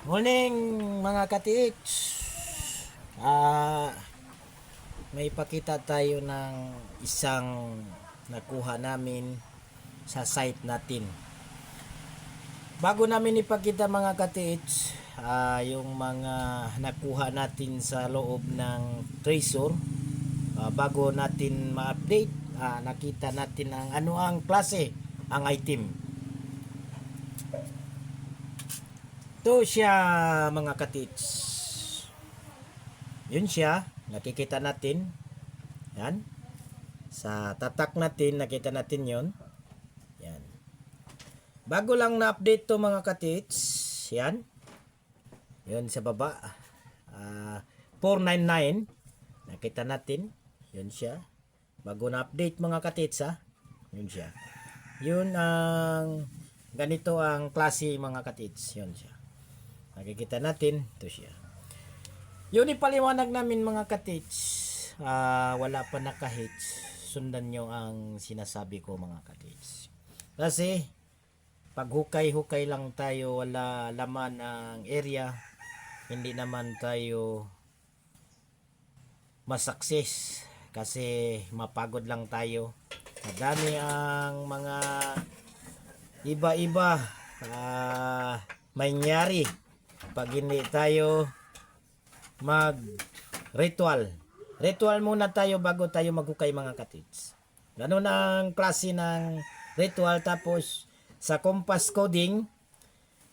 Morning mga ka-TH. May pakita tayo ng isang nakuha namin sa site natin. Bago namin ipakita mga ka-TH, yung mga nakuha natin sa loob ng Trezor, bago natin ma-update, nakita natin ang ano ang klase, ang item. Ito siya mga katits. Yun siya. Nakikita natin. Yan. Sa tatak natin, nakita natin yun. Yan. Bago lang na-update to mga katits. Yan. Yun sa baba. 499. Nakita natin. Yun siya. Bago na-update mga katits ha. Yun siya. Yun ang ganito ang klase mga katits. Yun siya. Nakikita natin, ito siya. Yun ipaliwanag namin mga katits. Wala pa naka-hits. Sundan nyo ang sinasabi ko mga katits. Kasi, pag hukay-hukay lang tayo, wala laman ng area, hindi naman tayo masukses. Kasi mapagod lang tayo. Madami ang mga iba-iba mangyari pag hindi tayo mag ritual muna tayo bago tayo maghukay mga katits. Ganun ang klase ng ritual. Tapos sa compass coding,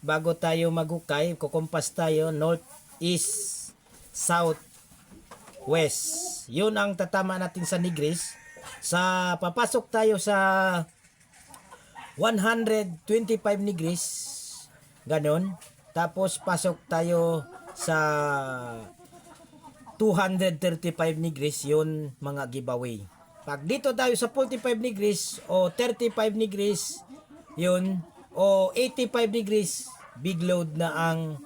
bago tayo maghukay, kukumpas tayo north, east, south, west. Yun ang tatama natin sa degrees. Sa papasok tayo sa 125 degrees, ganon. Tapos pasok tayo sa 235 degrees, yun mga giveaway. Pag dito tayo sa 45 degrees o 35 degrees, yun, o 85 degrees, big load na ang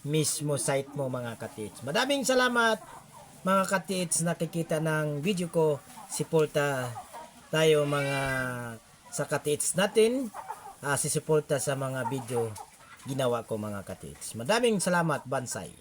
mismo site mo mga katits. Madaming salamat mga katits, nakikita ng video ko. Suporta tayo mga sa katits natin, sisuporta sa mga video ginawa ko mga katits. Madaming salamat, Bansay.